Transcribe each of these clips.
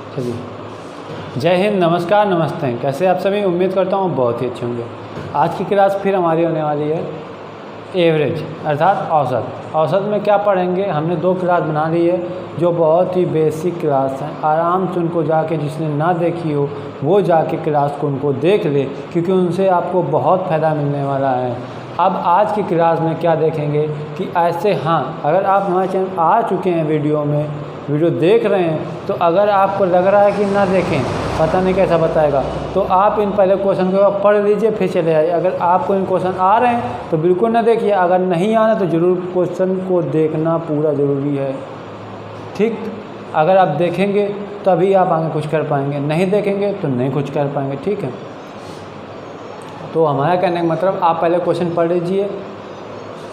चलिए, जय हिंद, नमस्कार, नमस्ते। कैसे आप सभी? उम्मीद करता हूँ बहुत ही अच्छे होंगे। आज की क्लास फिर हमारी होने वाली है एवरेज अर्थात औसत। औसत में क्या पढ़ेंगे? हमने 2 क्लास बना ली है जो बहुत ही बेसिक क्लास हैं। आराम से उनको जाके, जिसने ना देखी हो वो जाके क्लास को उनको देख ले, क्योंकि उनसे आपको बहुत फ़ायदा मिलने वाला है। अब आज की क्लास में क्या देखेंगे कि ऐसे, हाँ, अगर आप हमारे चैनल आ चुके हैं, वीडियो देख रहे हैं, तो अगर आपको लग रहा है कि ना देखें, पता नहीं कैसा बताएगा, तो आप इन पहले क्वेश्चन को पढ़ लीजिए, फिर चले आइए। अगर आपको इन क्वेश्चन आ रहे हैं तो बिल्कुल ना देखिए, अगर नहीं आ रहा तो ज़रूर क्वेश्चन को देखना पूरा ज़रूरी है, ठीक। अगर आप देखेंगे तभी आप आगे कुछ कर पाएंगे, नहीं देखेंगे तो नहीं कुछ कर पाएंगे, ठीक है। तो हमारा कहने का मतलब, आप पहले क्वेश्चन पढ़ लीजिए,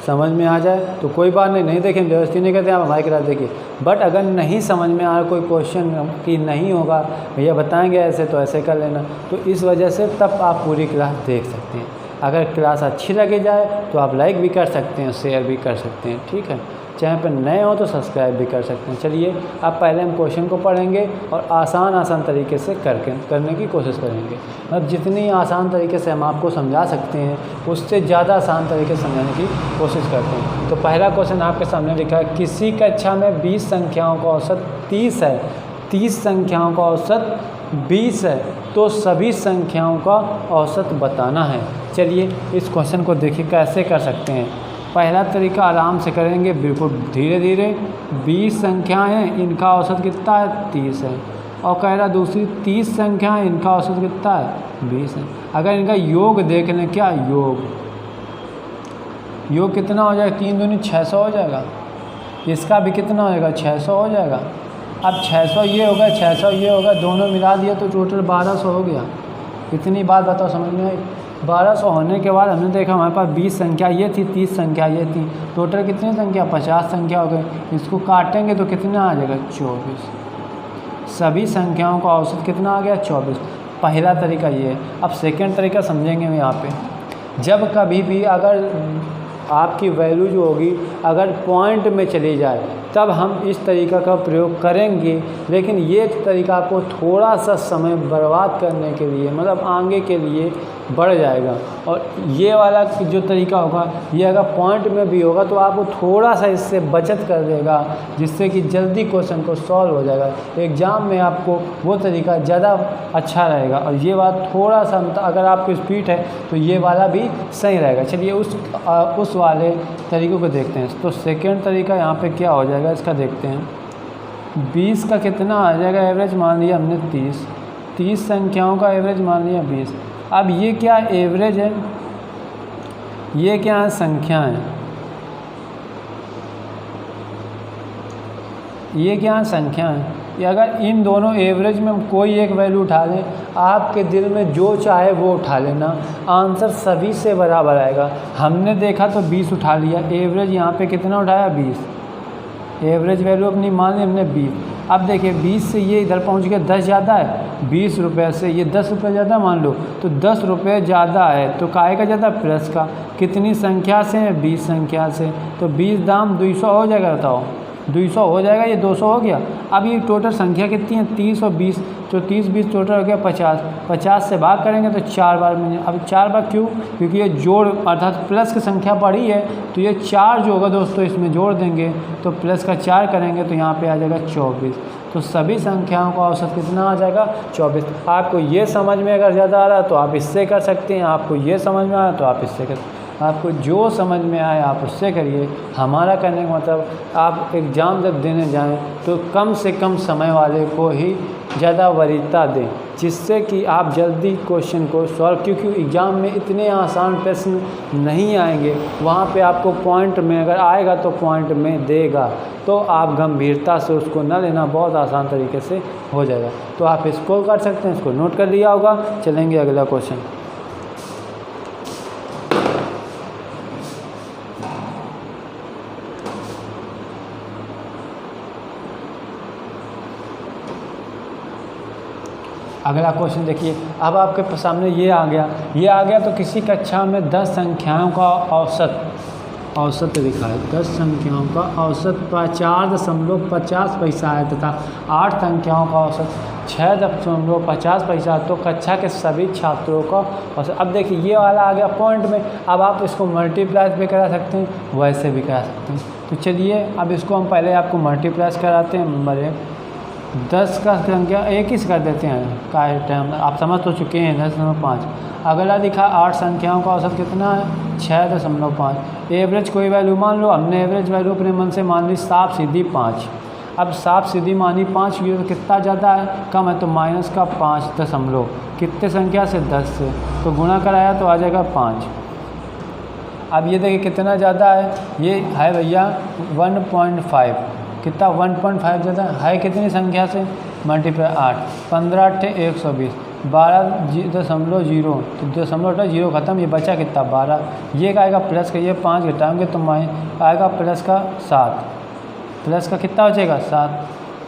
समझ में आ जाए तो कोई बात नहीं, नहीं देखें जबरदस्ती नहीं करते, आप हमारी क्लास देखिए। बट अगर नहीं समझ में आ रहा कोई क्वेश्चन कि नहीं होगा, भैया बताएंगे ऐसे तो ऐसे कर लेना, तो इस वजह से तब आप पूरी क्लास देख सकते हैं। अगर क्लास अच्छी लगी जाए तो आप लाइक भी कर सकते हैं, शेयर भी कर सकते हैं, ठीक है। चैनल पर नए हो तो सब्सक्राइब भी कर सकते हैं। चलिए, अब पहले हम क्वेश्चन को पढ़ेंगे और आसान तरीके से करने की कोशिश करेंगे। मतलब जितनी आसान तरीके से हम आपको समझा सकते हैं, उससे ज़्यादा आसान तरीके से समझाने की कोशिश करते हैं। तो पहला क्वेश्चन आपके सामने लिखा है, किसी कक्षा में 20 संख्याओं का औसत 30 है। 30 संख्याओं का औसत 20 है, तो सभी संख्याओं का औसत बताना है। चलिए, इस क्वेश्चन को देखिए कैसे कर सकते हैं। पहला तरीका आराम से करेंगे, बिल्कुल धीरे धीरे। 20 संख्याएँ हैं, इनका औसत कितना है? 30 है। और कह रहा दूसरी 30 संख्याएँ, इनका औसत कितना है? 20 है। अगर इनका योग देख लें, क्या योग कितना हो जाएगा? 3 दूनी 600 हो जाएगा। इसका भी कितना हो जाएगा? 600 हो जाएगा। अब 600 ये होगा, 600 ये होगा, दोनों मिला दिया तो टोटल 1200 हो गया। इतनी बात बताओ, समझ में आई? 1200 होने के बाद हमने देखा हमारे पास 20 संख्या ये थी, 30 संख्या ये थी, टोटल कितनी संख्या? 50 संख्या हो गई। इसको काटेंगे तो कितना आ जाएगा? 24। सभी संख्याओं का औसत कितना आ गया? 24। पहला तरीका ये है। अब सेकेंड तरीका समझेंगे हम यहाँ पे। जब कभी भी अगर आपकी वैल्यू जो होगी अगर पॉइंट में चली जाए, तब हम इस तरीका का प्रयोग करेंगे। लेकिन ये तरीका आपको थोड़ा सा समय बर्बाद करने के लिए, मतलब आगे के लिए बढ़ जाएगा। और ये वाला जो तरीका होगा, ये अगर पॉइंट में भी होगा तो आपको थोड़ा सा इससे बचत कर देगा, जिससे कि जल्दी क्वेश्चन को सॉल्व हो जाएगा। एग्ज़ाम में आपको वो तरीका ज़्यादा अच्छा रहेगा। और ये बात थोड़ा सा, अगर आपको स्पीड है तो ये वाला भी सही रहेगा। चलिए, उस वाले तरीक़ों को देखते हैं। तो सेकेंड तरीका यहाँ पे क्या हो जाएगा, इसका देखते हैं। 20 का कितना आ जाएगा एवरेज? मान लिया हमने 30 संख्याओं का एवरेज मान लिया 20। अब ये क्या एवरेज है? ये क्या है? संख्या है। ये क्या है? संख्या है। ये अगर इन दोनों एवरेज में हम कोई एक वैल्यू उठा लें, आपके दिल में जो चाहे वो उठा लेना, आंसर सभी से बराबर आएगा। हमने देखा तो 20 उठा लिया, एवरेज यहाँ पे कितना उठाया? 20। एवरेज वैल्यू अपनी मान ली हमने 20। अब देखिए, 20 से ये इधर पहुँच गया, 10 ज़्यादा है। 20 रुपये से ये 10 रुपये ज़्यादा मान लो, तो 10 रुपये ज़्यादा है, तो काहे का ज़्यादा? प्लस का। कितनी संख्या से है? 20 संख्या से। तो 20 दाम 200 हो जाएगा, बताओ। 200 हो जाएगा, ये 200 हो गया। अब ये टोटल संख्या कितनी है? 30 और 20, तो 30 20 टोटल हो गया 50। 50 से भाग करेंगे तो 4 बार मिलेंगे। अब 4 बार क्यों? क्योंकि ये जोड़ अर्थात प्लस की संख्या बढ़ी है, तो ये 4 जो होगा दोस्तों इसमें जोड़ देंगे, तो प्लस का 4 करेंगे तो यहाँ पे आ जाएगा 24। तो सभी संख्याओं का औसत कितना आ जाएगा? 24। आपको ये समझ में अगर ज़्यादा आ रहा है तो आप इससे कर सकते हैं, आपको ये समझ में आ रहा है तो आप इससे कर सकते हैं। आपको जो समझ में आए आप उससे करिए। हमारा करने का मतलब, आप एग्ज़ाम जब देने जाएं तो कम से कम समय वाले को ही ज़्यादा वरीयता दें, जिससे कि आप जल्दी क्वेश्चन को सॉल्व, क्योंकि एग्ज़ाम में इतने आसान प्रश्न नहीं आएंगे। वहाँ पे आपको पॉइंट में अगर आएगा तो पॉइंट में देगा, तो आप गंभीरता से उसको न लेना, बहुत आसान तरीके से हो जाएगा। तो आप इसको कर सकते हैं, इसको नोट कर लिया होगा। चलेंगे अगला क्वेश्चन। अगला क्वेश्चन देखिए। अब आपके सामने ये आ गया तो किसी कक्षा में 10 संख्याओं का औसत औसत लिखा है, 10 संख्याओं का औसत 4.50 पैसा है तथा 8 संख्याओं का औसत 6.50 पैसा। तो कक्षा के सभी छात्रों का औसत। अब देखिए ये वाला आ गया पॉइंट में, अब आप इसको मल्टीप्लाई भी करा सकते हैं, वैसे भी करा सकते हैं। तो चलिए अब इसको हम पहले आपको मल्टीप्लाई कराते हैं। नंबर 1 10 का संख्या 21 कर देते हैं, का टाइम आप समझ तो चुके हैं, 10.5। अगला दिखा 8 संख्याओं का औसत कितना है, 6.5। एवरेज कोई वैल्यू मान लो, हमने एवरेज वैल्यू अपने मन से मान ली साफ सीधी 5। अब साफ सीधी मानी 5, ये तो कितना ज़्यादा है, कम है, तो माइनस का 5 दशमलव कितने संख्या से, 10 से, तो गुणा कराया तो आ जाएगा 5। अब ये देखिए कितना ज़्यादा है, ये है भैया 1.5, कितना 1.5 ज़्यादा है कितनी संख्या से, मल्टीप्लाई 8, 15 8 120, 12.0 तो 0 ख़त्म, ये बचा कितना 12। ये आएगा प्लस का, ये 5 घटाएंगे तो आएगा प्लस का 7, प्लस का कितना बचेगा 7,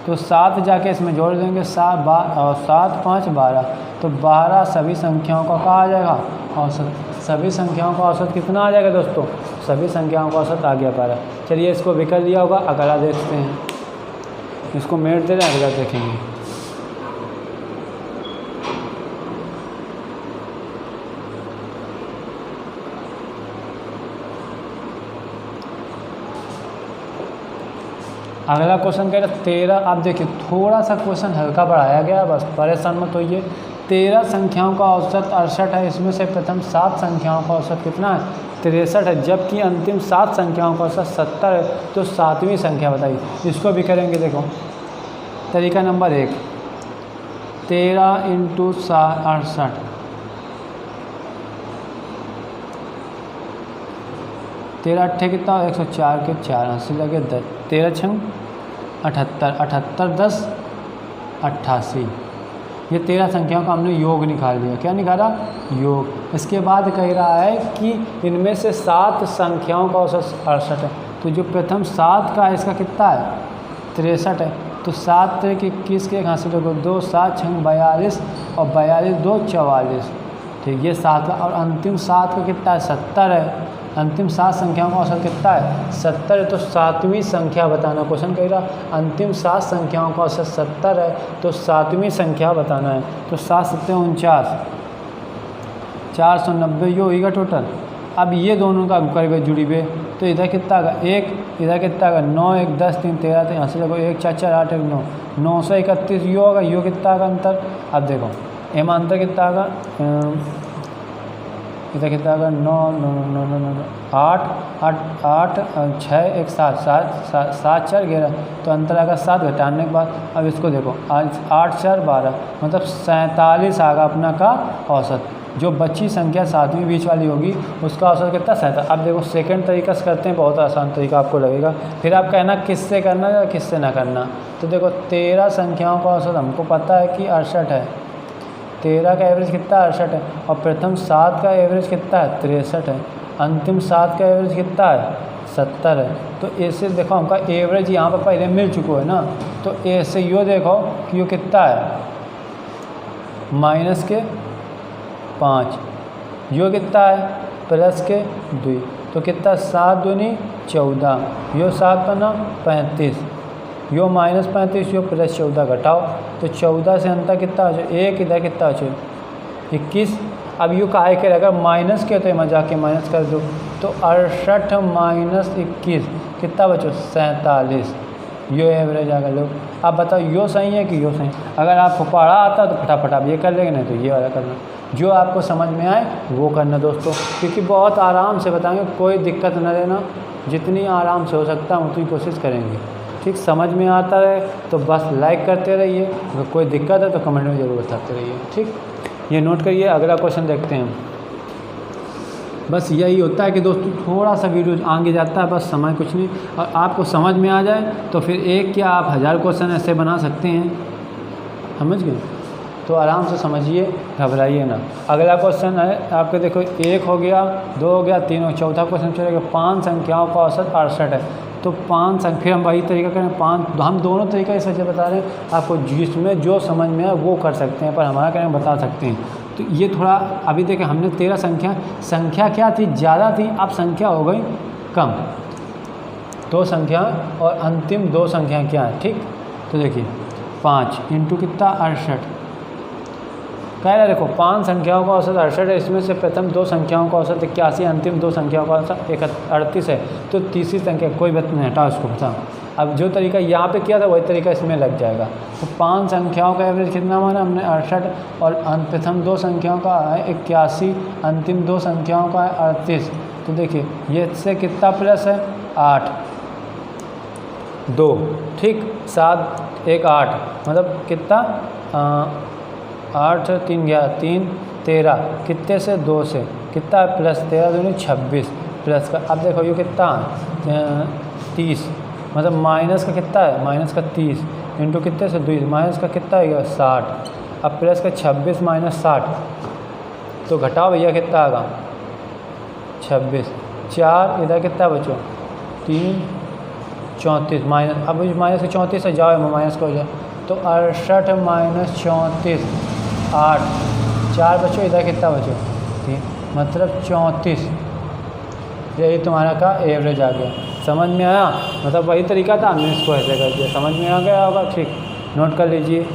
तो 7 जाके इसमें जोड़ देंगे, 7 और 7 5 12, तो 12 सभी संख्याओं का कहा आ जाएगा औसत। सभी संख्याओं का औसत कितना आ जाएगा दोस्तों, सभी संख्याओं का औसत आ गया 12। चलिए इसको भी कर लिया होगा, अगला देखते हैं, इसको मेट दे रहे हैं, अगला देखेंगे। अगला क्वेश्चन कह रहा है 13। आप देखिए थोड़ा सा क्वेश्चन हल्का बढ़ाया गया, बस परेशान मत होइए। 13 संख्याओं का औसत 68 है, इसमें से प्रथम 7 संख्याओं का औसत कितना है, 63 है, जबकि अंतिम 7 संख्याओं का औसत 70 है, तो 7वीं संख्या बताइए। इसको भी करेंगे, देखो तरीका नंबर 1, 13 × 68, 13 अट्ठे कितना, 104 के 4 80 लगे 10, 13 छंग 78, 78 10 88। ये 13 संख्याओं का हमने योग निकाल लिया। क्या निकाला, योग। इसके बाद कह रहा है कि इनमें से 7 संख्याओं का औसत 68 है, तो जो प्रथम 7 का है इसका कितना है, 63 है, तो 7 के 21 के यहाँ से देखो 2 7 छंग 42 और 42 2 44, ठीक, ये 7 का। और अंतिम 7 का कितना है, 70 है, अंतिम 7 संख्याओं का औसत कितना है, 70 है, तो 7वीं संख्या बताना। क्वेश्चन कह रहा अंतिम 7 संख्याओं का औसत 70 है, तो 7वीं संख्या बताना है। तो 7 7 49, 490 ये होगा टोटल। अब ये दोनों का करीब जुड़ी हुए, तो इधर कितना का 1, इधर कितना का 9 1 10 3 13, तो यहाँ से देखो 1 4 4 8 1 9, 931 यो होगा, यो कितना का अंतर। अब देखो एम अंतर कितना का, इधर कितना होगा 9 9 9 9 9 8 8 8 6 1 7 7 7 4 11, तो अंतर आएगा 7 घटाने के बाद। अब इसको देखो 8 4 12, मतलब 47 आएगा अपना का औसत। जो बची संख्या 7वीं बीच वाली होगी उसका औसत कितना, 47। अब देखो सेकंड तरीका से करते हैं, बहुत आसान तरीका आपको लगेगा, फिर आप कहना किससे करना या किससे ना करना। तो देखो 13 संख्याओं का औसत हमको पता है कि 68 है, 13 का एवरेज कितना 68 है, और प्रथम 7 का एवरेज कितना है, 63 है, अंतिम 7 का एवरेज कितना है, 70 है। तो ऐसे देखो हमका एवरेज यहाँ पर पहले मिल चुका है ना, तो ऐसे यो देखो कि यो कितना है, -5, यो कितना है, +2, तो कितना 7 दूनी 14, यो 7 पना 35, यो -35, यो +14 घटाओ, तो 14 से अंतर कितना हो जाए, 1 इधर कितना हो जाए 21। अब यू काहे के अगर माइनस के तो यहाँ जाके माइनस कर दो, तो 68 - 21 कितना बचो, 47। यो एवरेज आ गया लोग। अब बताओ यो सही है कि यो सही। अगर आपको पढ़ा आता तो फटाफट आप ये कर लेंगे, नहीं तो ये वाला करना, जो आपको समझ में आए वो करना दोस्तों, क्योंकि बहुत आराम से बताएंगे, कोई दिक्कत न लेना, जितनी आराम से हो सकता है उतनी कोशिश करेंगे। ठीक, समझ में आता है तो बस लाइक करते रहिए, अगर कोई दिक्कत है तो कमेंट में ज़रूर बताते रहिए। ठीक, ये नोट करिए। अगला क्वेश्चन देखते हैं। बस यही होता है कि दोस्तों थोड़ा सा वीडियो आगे जाता है, बस समय कुछ नहीं, और आपको समझ में आ जाए तो फिर एक क्या आप 1000 क्वेश्चन ऐसे बना सकते हैं, समझ गए। तो आराम से समझिए, घबराइए ना। अगला क्वेश्चन है आपके, देखो 1 हो गया, 2 हो गया, 3 हो, चौथा क्वेश्चन चलेगा 5 संख्याओं का औसत 68 है। तो 5 संख्या, फिर हम वही तरीका करें 5, हम दोनों तरीका इस वजह बता रहे हैं आपको, जिसमें जो समझ में आए वो कर सकते हैं, पर हमारा कहना बता सकते हैं। तो ये थोड़ा अभी देखें, हमने 13 संख्या क्या थी, ज़्यादा थी, अब संख्या हो गई कम दो संख्या और अंतिम दो संख्या क्या है, ठीक। तो देखिए 5 इंटू कितना 68, कह रहा है देखो 5 संख्याओं का औसत 68 है, इसमें से प्रथम दो संख्याओं का औसत 81, अंतिम दो संख्याओं का औसत 38 है, तो तीसरी संख्या कोई बात नहीं, हटाओ इसको बता। अब जो तरीका यहाँ पे किया था वही तरीका इसमें लग जाएगा। तो 5 संख्याओं का एवरेज कितना माना हमने 68, और प्रथम दो संख्याओं का है 81, अंतिम दो संख्याओं का है 38। तो देखिए ये इससे कितना प्लस है 8 2, ठीक, 7 1 8, मतलब कितना 8 3 11 3 13, कितने से 2 से, कितना प्लस 13 दूनी 26 प्लस का। अब देखो ये कितना 30, मतलब माइनस का कितना है माइनस का 30 इंटू कितने से 2, माइनस का कितना है 60, अब प्लस का 26 माइनस 60, तो घटाओ भैया कितना आएगा 26, 4 इधर कितना बचो 3 34 माइनस, अब माइनस के 34 से जाओ माइनस का हो जाए, तो 68 माइनस 34 8, 4 बचो, इधर कितना बचो 3, मतलब 34। यही तुम्हारा का एवरेज आ गया। समझ में आया, मतलब वही तरीका था, हमने इसको ऐसे कर दिया। समझ में आ गया होगा, ठीक, नोट कर लीजिए।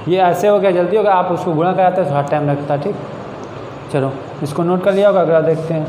ये ऐसे हो गया, जल्दी होगा, आप उसको गुणा कराते हैं थोड़ा टाइम लगता है, ठीक। चलो इसको नोट कर लिया होगा, अगला देखते हैं।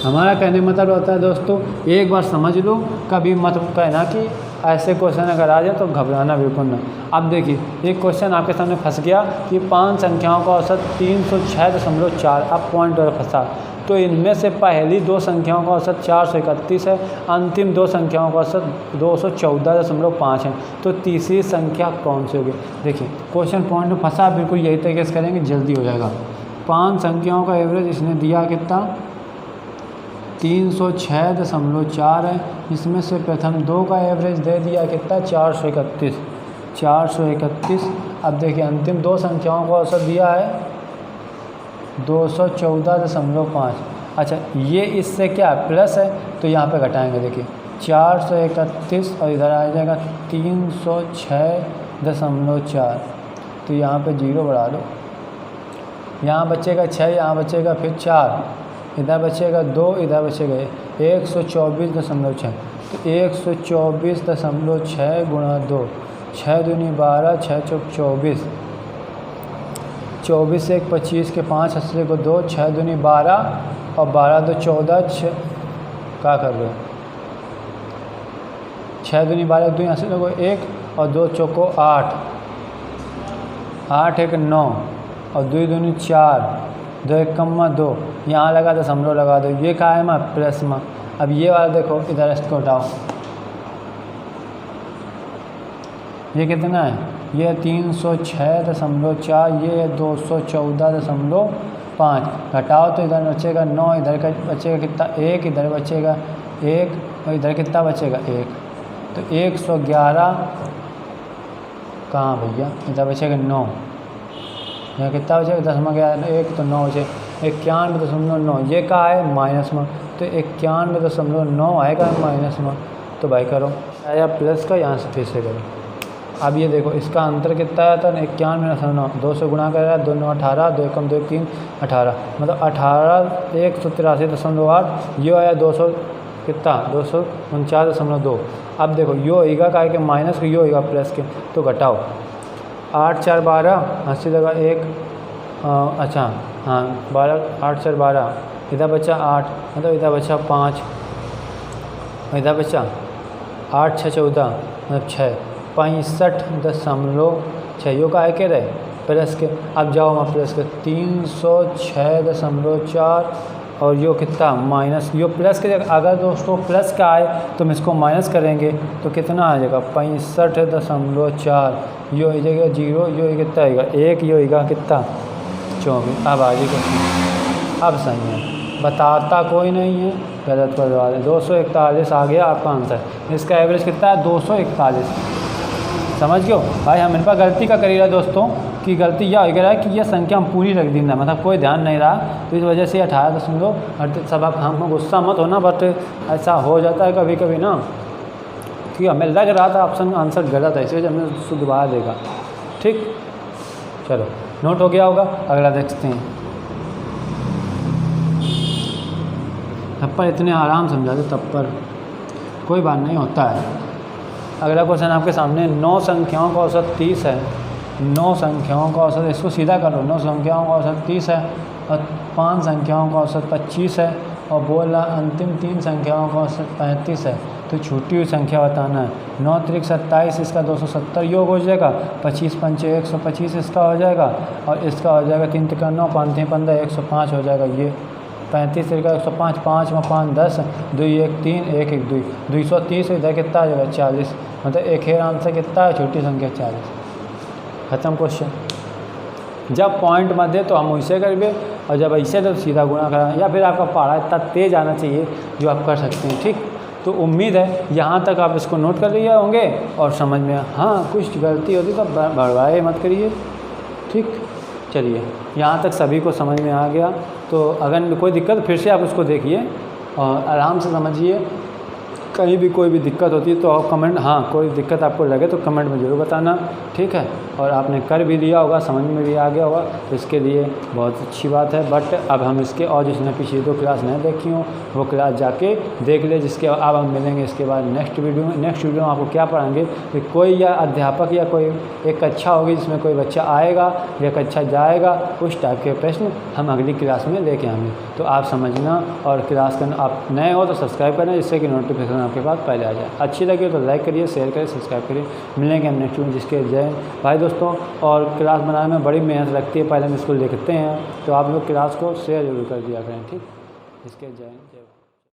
हमारा कहने का मतलब होता है दोस्तों, एक बार समझ लो, कभी मत कहना कि ऐसे क्वेश्चन अगर आ जाए तो घबराना बिल्कुल ना। अब देखिए एक क्वेश्चन आपके सामने फंस गया कि 5 संख्याओं का औसत 306.4, अब पॉइंट और फंसा। तो इनमें से पहली दो संख्याओं का औसत 431 है, अंतिम दो संख्याओं का औसत 214.5 है, तो तीसरी संख्या कौन सी होगी। देखिए क्वेश्चन पॉइंट में फंसा, बिल्कुल यही तरीके से करेंगे, जल्दी हो जाएगा। 5 संख्याओं का एवरेज इसने दिया कितना 306.4 है, इसमें से प्रथम दो का एवरेज दे दिया कितना 431। अब देखिए अंतिम दो संख्याओं का औसत दिया है 214.5। अच्छा ये इससे क्या प्लस है, तो यहाँ पे घटाएंगे। देखिए 431 और इधर आ जाएगा 306.4, तो यहाँ पे 0 बढ़ा दो, यहाँ बचेगा 6, यहाँ बचेगा फिर 4, इधर बचेगा 2, इधर बचेगा 124.6, तो 124.6 गुणा 2, 6 दूनी 12, 6 चौक 24, 24 से 1 25 के 5 अस्सी को 2, 6 दूनी 12 और 12 2 14, 6 क्या कर रहे हो 6 दूनी 12 2 अस्सी को 1 और 2 चौको 8, 8 1 9 और 2 दूनी 4, 2 1 कम्मा 2, यहाँ लगा दशमलव लगा दो, ये कहा है मैं प्लस में। अब ये वाला देखो इधर इसको हटाओ, ये कितना है ये 306.4, ये 214.5, घटाओ तो इधर बचेगा 9, इधर का बचेगा कितना 1, इधर बचेगा 1 और इधर कितना बचेगा 1, तो 111 कहाँ भैया, इधर बचेगा 9, यहाँ कितना बचेगा 10 तो 9 बचे 91.9, ये कहा है माइनस में, तो 91.9 आएगा माइनस में। तो भाई करो या प्लस का, यहाँ से फिर से करो। अब ये देखो इसका अंतर कितना आया था 91.9, 2 से गुणा कर रहा है 2 9 18, 2 कम 2 3 18, मतलब 18 183.8, ये आया 200 कितना 249.2। अब देखो यो होगा का के माइनस को, यो होगा प्लस के, तो घटाओ 8 4 12 80 लगा 1, अच्छा हाँ 12 8 4 12, इधर बचा 8, मतलब इधर बचा 5, इधर बचा 8 6 14, मतलब 6 65.6, यो का है के रहे प्लस के। अब जाओ वहाँ प्लस के 306.4 और यो कितना माइनस, यो प्लस के जगह अगर दोस्तों प्लस का आए तो हम इसको माइनस करेंगे तो कितना आ जाएगा 65.4, यो हो जाएगा 0, यो कितना आएगा 1, यो होगा कितना 24। अब आ जाएगा, अब सही है, बताता कोई नहीं है, गलत करवा दें। 241 आ गया आपका आंसर। इसका एवरेज कितना है 241, समझ गए भाई। हम इन पर गलती का करी रहा दोस्तों कि गलती यह हो गया कि यह संख्या हम पूरी रख दी ना, मतलब कोई ध्यान नहीं रहा, तो इस वजह से 18.38। सब आप हम गुस्सा मत होना, बट ऐसा हो जाता है कभी कभी ना, कि हमें लग रहा था ऑप्शन आंसर गलत है, इस वजह हमने उसको दोबारा देगा। ठीक, चलो नोट हो गया होगा, अगला देखते हैं। थप्पड़ इतने आराम समझाते तप्पर, कोई बात नहीं, होता है। अगला क्वेश्चन आपके सामने, 9 संख्याओं का औसत 30 है। 9 संख्याओं का औसत, इसको सीधा कर लो, 9 संख्याओं का औसत 30 है और 5 संख्याओं का औसत 25 है और बोला अंतिम 3 संख्याओं का औसत 35 है। तो छूटी हुई संख्या बताना है। 9 त्रिक 27, इसका 270 योग हो जाएगा, 25 पंचे 125 इसका हो जाएगा और इसका हो जाएगा 3 त्रिका 9, 5 3 15, 105 हो जाएगा। ये 35 त्रिका 105, 5 में 5 10, 2 1 3, 1 1 2, 230, इधर कितना आ जाएगा 40, मतलब एक ही आंसर कितना है, छोटी संख्या 40। खत्म क्वेश्चन। जब पॉइंट मत दे तो हम वैसे करेंगे और जब ऐसे तो सीधा गुणा करा, या फिर आपका पढ़ा इतना तेज आना चाहिए जो आप कर सकते हैं। ठीक, तो उम्मीद है यहाँ तक आप इसको नोट कर लिए होंगे और समझ में, हाँ कुछ गलती होती तो बढ़वाए मत करिए। ठीक, चलिए यहाँ तक सभी को समझ में आ गया। तो अगर कोई दिक्कत फिर से आप उसको देखिए और आराम से समझिए। कहीं भी कोई भी दिक्कत होती है तो आप कमेंट, हाँ कोई दिक्कत आपको लगे तो कमेंट में ज़रूर बताना। ठीक है, और आपने कर भी लिया होगा, समझ में भी आ गया होगा, तो इसके लिए बहुत अच्छी बात है। बट अब हम इसके और जिसने पिछली 2 क्लास नहीं देखी हो वो क्लास जाके देख ले, जिसके अब हम मिलेंगे इसके बाद नेक्स्ट वीडियो में। नेक्स्ट वीडियो में आपको क्या पढ़ाएंगे कि कोई या अध्यापक या कोई एक कक्षा होगी जिसमें कोई बच्चा आएगा या कक्षा जाएगा, उस टाइप के प्रश्न हम अगली क्लास में लेके आएंगे। तो आप समझना और क्लास करना, आप नए हो तो सब्सक्राइब करना जिससे कि नोटिफिकेशन आपके पास पहले आ जाए। अच्छी लगी तो लाइक करिए, शेयर करिए, सब्सक्राइब करिए। मिलेंगे हम नेक्स्ट वीडियो, जिसके जय भाई दोस्तों। और क्लास बनाने में बड़ी मेहनत लगती है, पहले हम इसको लिखते हैं, तो आप लोग क्लास को शेयर जरूर कर दिया करें। ठीक, इसके जय।